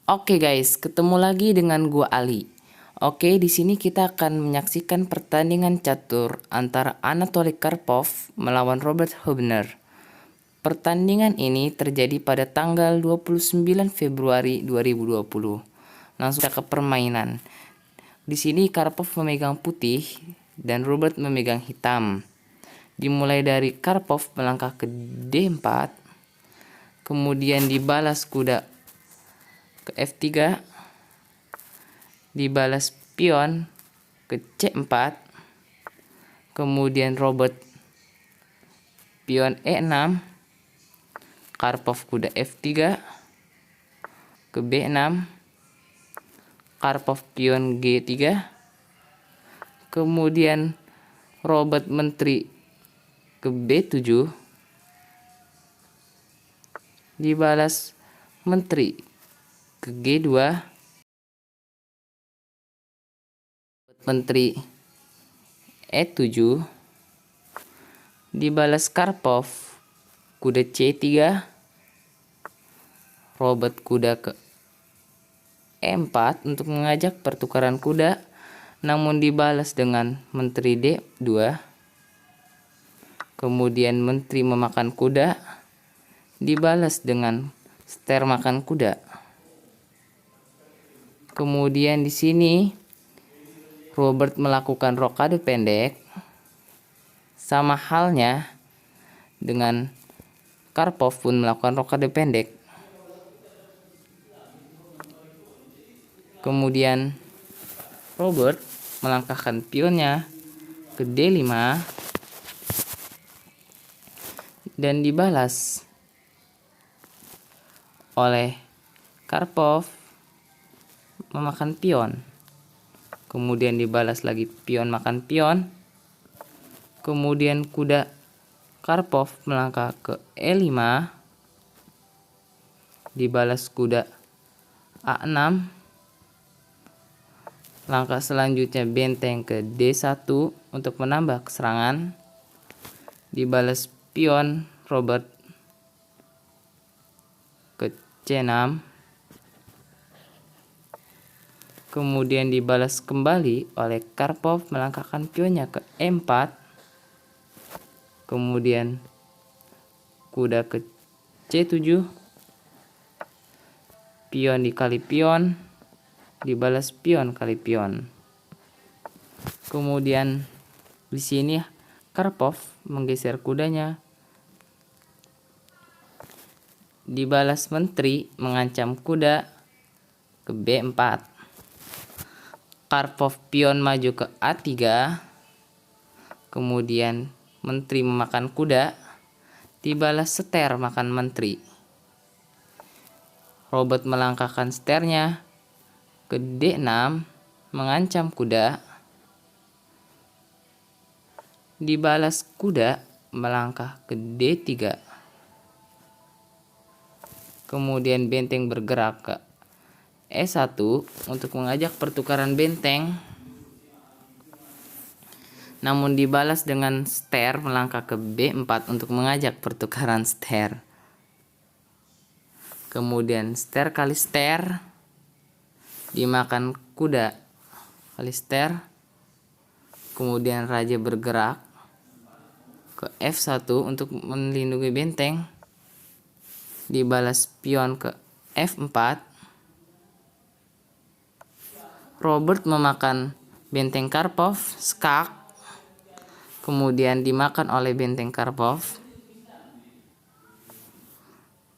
Oke guys, ketemu lagi dengan gua Ali. Oke, di sini kita akan menyaksikan pertandingan catur antara Anatoly Karpov melawan Robert Hubner. Pertandingan ini terjadi pada tanggal 29 Februari 2020. Langsung kita ke permainan. Di sini Karpov memegang putih dan Robert memegang hitam. Dimulai dari Karpov melangkah ke D4, kemudian dibalas kuda ke F3, dibalas pion ke C4, kemudian Robert pion E6, Karpov kuda F3 ke B6, Karpov pion G3, kemudian Robert menteri ke B7, dibalas menteri ke G2, menteri E7, dibalas Karpov kuda C3, Robert kuda ke E4 untuk mengajak pertukaran kuda, namun dibalas dengan menteri D2, kemudian menteri memakan kuda, dibalas dengan ster makan kuda. Kemudian di sini Robert melakukan rokade pendek, sama halnya dengan Karpov pun melakukan rokade pendek. Kemudian Robert melangkahkan pionnya ke D5 dan dibalas oleh Karpov memakan pion. Kemudian dibalas lagi pion makan pion. Kemudian kuda Karpov melangkah ke E5, dibalas kuda A6. Langkah selanjutnya benteng ke D1 untuk menambah serangan, dibalas pion Robert ke C6, kemudian dibalas kembali oleh Karpov melangkahkan pionnya ke E4, kemudian kuda ke C7, pion dikali pion, dibalas pion kali pion. Kemudian di sini Karpov menggeser kudanya, dibalas menteri mengancam kuda ke B4. Karpov pion maju ke A3, kemudian menteri memakan kuda, dibalas seter makan menteri. Robert melangkahkan sternya ke D6 mengancam kuda, dibalas kuda melangkah ke D3. Kemudian benteng bergerak ke E1 untuk mengajak pertukaran benteng, namun dibalas dengan ster melangkah ke B4 untuk mengajak pertukaran ster. Kemudian ster kali ster, dimakan kuda kali ster. Kemudian raja bergerak ke F1 untuk melindungi benteng, dibalas pion ke F4. Robert memakan benteng Karpov, skak, kemudian dimakan oleh benteng Karpov.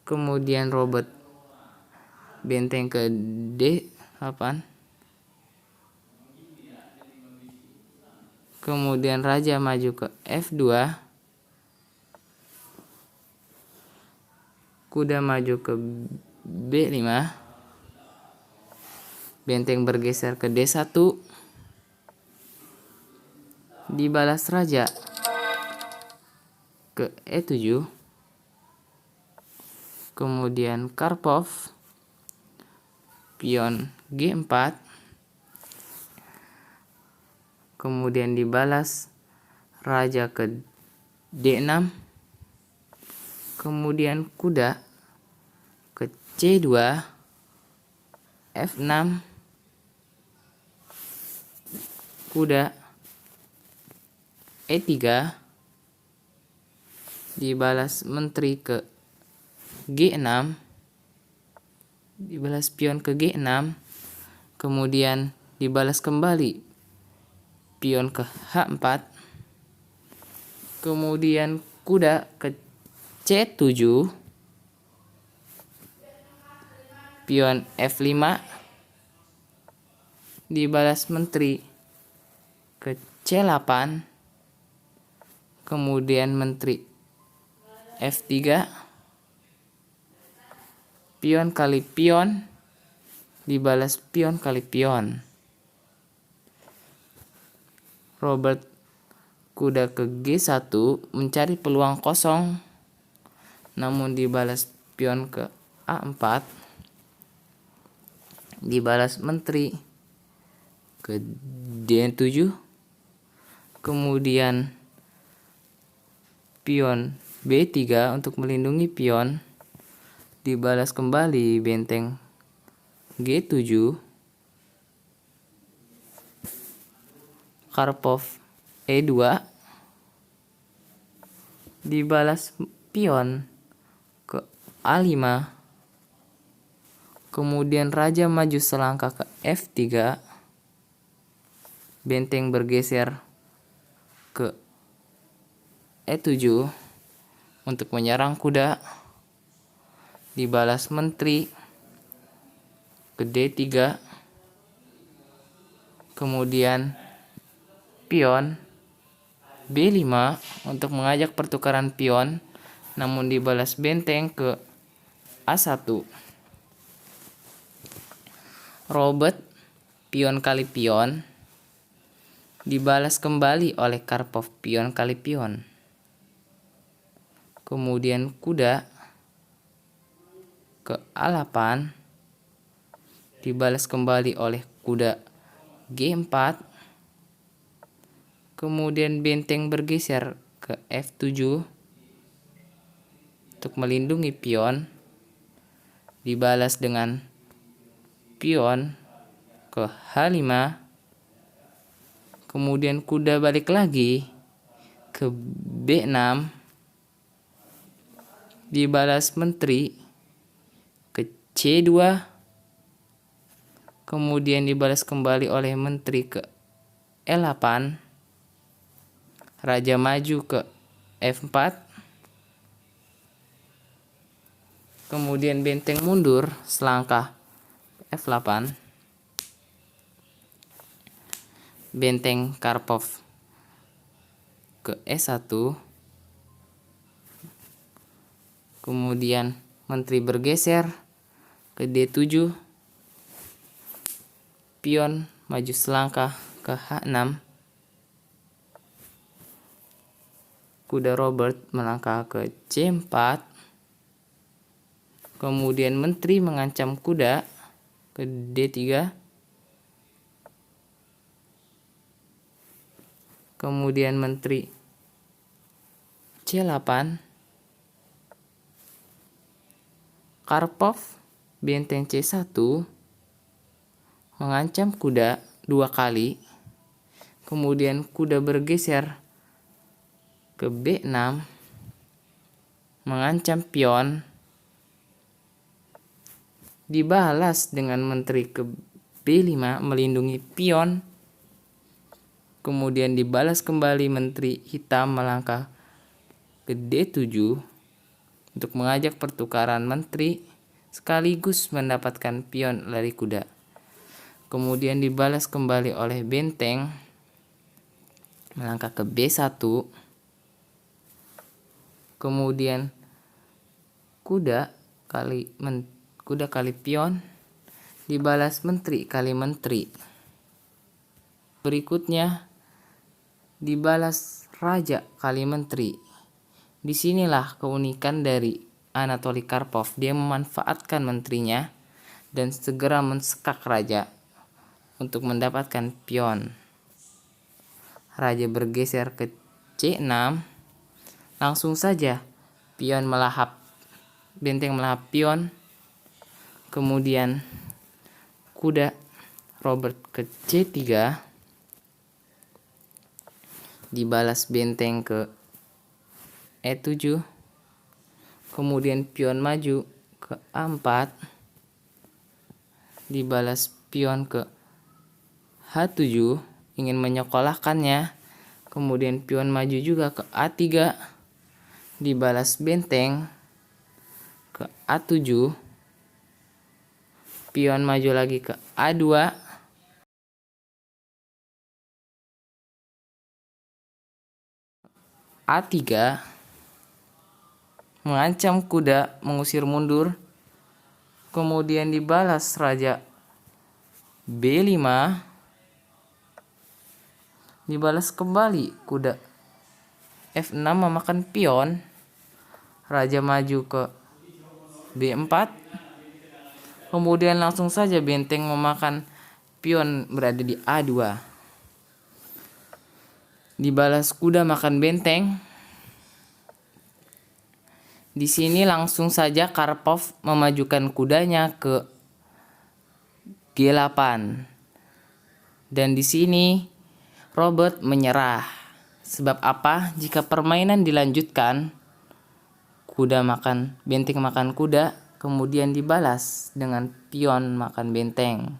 Kemudian Robert benteng ke D8. Kemudian raja maju ke F2. Kuda maju ke B5. Benteng bergeser ke D1. Dibalas raja ke E7. Kemudian Karpov pion G4. Kemudian dibalas raja ke D6. Kemudian kuda ke C2. F6, kuda E3, dibalas menteri ke G6, dibalas pion ke G6, kemudian dibalas kembali pion ke H4, kemudian kuda ke C7, pion F5, dibalas menteri ke C8, kemudian menteri F3, pion kali pion, dibalas pion kali pion. Robert kuda ke G1 mencari peluang kosong, namun dibalas pion ke A4, dibalas menteri ke D7, kemudian pion B3 untuk melindungi pion, dibalas kembali benteng G7, Karpov E2, dibalas pion ke A5, kemudian raja maju selangkah ke F3, benteng bergeser ke E7 untuk menyerang kuda, dibalas menteri ke D3, kemudian pion B5 untuk mengajak pertukaran pion, namun dibalas benteng ke A1. Robert pion kali pion, dibalas kembali oleh Karpov pion kali pion. Kemudian kuda ke A8, dibalas kembali oleh kuda G4, kemudian benteng bergeser ke F7 untuk melindungi pion, dibalas dengan pion ke H5, kemudian kuda balik lagi ke B6, dibalas menteri ke C2, kemudian dibalas kembali oleh menteri ke E8, raja maju ke F4, kemudian benteng mundur selangkah F8, benteng Karpov ke E1, kemudian menteri bergeser ke D7, pion maju selangkah ke H6, kuda Robert melangkah ke C4, kemudian menteri mengancam kuda ke D3, kemudian menteri C8, Karpov benteng C1 mengancam kuda 2 kali, kemudian kuda bergeser ke B6 mengancam pion, dibalas dengan menteri ke B5 melindungi pion, kemudian dibalas kembali menteri hitam melangkah ke D7 untuk mengajak pertukaran menteri sekaligus mendapatkan pion dari kuda. Kemudian dibalas kembali oleh benteng melangkah ke B1, kemudian kuda kali pion, dibalas menteri kali menteri. Berikutnya dibalas raja kali menteri. Disinilah keunikan dari Anatoly Karpov. Dia memanfaatkan menterinya dan segera mensekak raja untuk mendapatkan pion. Raja bergeser ke C6, langsung saja benteng melahap pion, kemudian kuda Robert ke C3, dibalas benteng ke E7, kemudian pion maju ke A4, dibalas pion ke H7, ingin menyekolahkannya, kemudian pion maju juga ke A3, dibalas benteng ke A7, pion maju lagi ke A2, A3, mengancam kuda mengusir mundur, kemudian dibalas raja B5, dibalas kembali kuda F6 memakan pion, raja maju ke B4, kemudian langsung saja benteng memakan pion berada di A2, dibalas kuda makan benteng. Di sini langsung saja Karpov memajukan kudanya ke G8. Dan di sini Robert menyerah. Sebab apa? Jika permainan dilanjutkan, benteng makan kuda, kemudian dibalas dengan pion makan benteng.